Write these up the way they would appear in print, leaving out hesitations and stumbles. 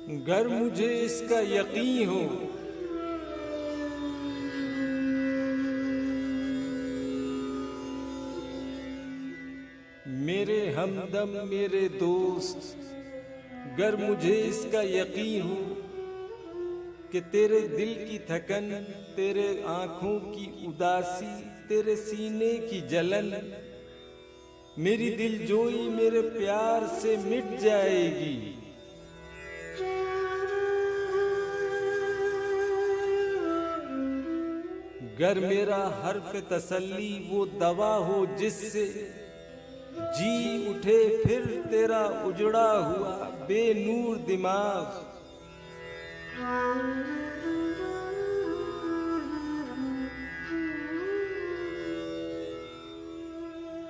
गर मुझे इसका यकीन हो मेरे हमदम मेरे दोस्त, गर मुझे इसका यकीन हो कि तेरे दिल की थकन, तेरे आंखों की उदासी, तेरे सीने की जलन, मेरी दिलजोई मेरे प्यार से मिट जाएगी। गर मेरा हर्फ तसल्ली वो दवा हो जिससे जी उठे फिर तेरा उजड़ा हुआ बेनूर दिमाग।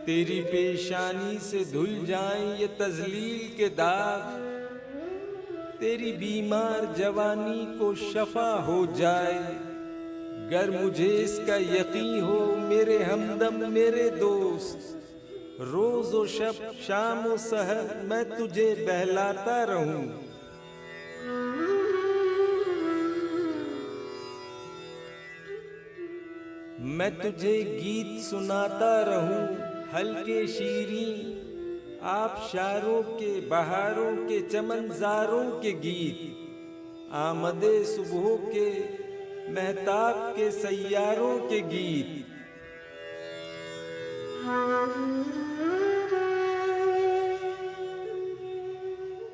तेरी पेशानी से धुल जाएं ये तजलील के दाग, तेरी बीमार जवानी को शफा हो जाए। गर मुझे इसका यकीन हो मेरे हमदम मेरे दोस्त, रोज व शब शाम व सहर मैं तुझे बहलाता रहूं। मैं तुझे गीत सुनाता रहूं हल्के शीरीं, आबशारों के बहारों के चमनजारों के गीत, आमदे सुबह के महताब के सैयारों के गीत।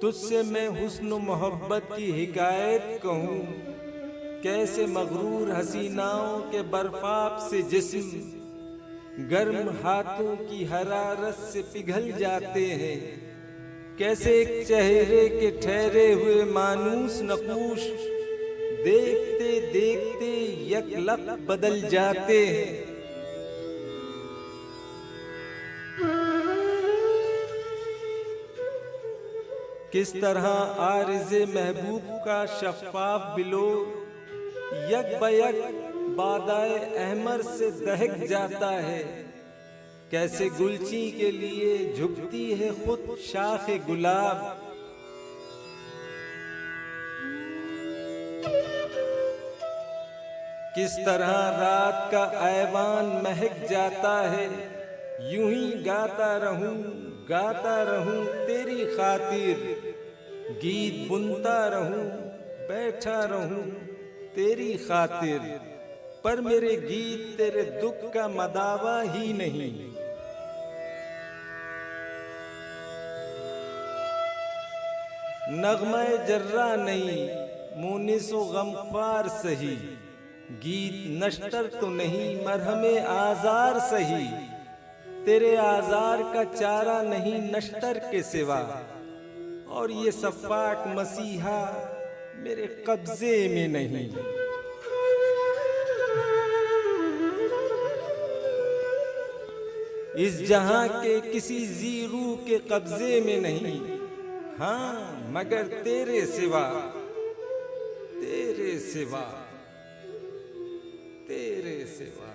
तुझसे मैं हुस्न मोहब्बत की हिकायत कहूँ, कैसे मगरूर हसीनाओं के बर्फाब से जिस्म गर्म हाथों की हरारत से पिघल जाते हैं। कैसे एक चेहरे के ठहरे हुए मानूस नकूश देखते देखते यकलक बदल जाते हैं। किस तरह आरिज़े महबूब का शफ़ाफ बिलो यक बयक बादाए अहमर से दहक जाता है। कैसे गुलची के लिए झुकती है खुद शाखे गुलाब, किस तरह रात का ऐवान महक जाता है। यूं ही गाता रहूं तेरी खातिर, गीत बुनता रहूं बैठा रहूं तेरी खातिर, पर मेरे गीत तेरे दुख का मदावा ही नहीं। नगमाए जर्रा नहीं मुनिसो गमख्वार सही, गीत नश्तर तो नहीं मरहमे आजार सही, तेरे आजार का चारा नहीं नश्तर के सिवा, और ये सफ़ाक मसीहा मेरे कब्जे में नहीं। इस जहां के किसी ज़ीरू के कब्जे में नहीं, हाँ मगर तेरे सिवा, तेरे सिवा, तेरे सिवा।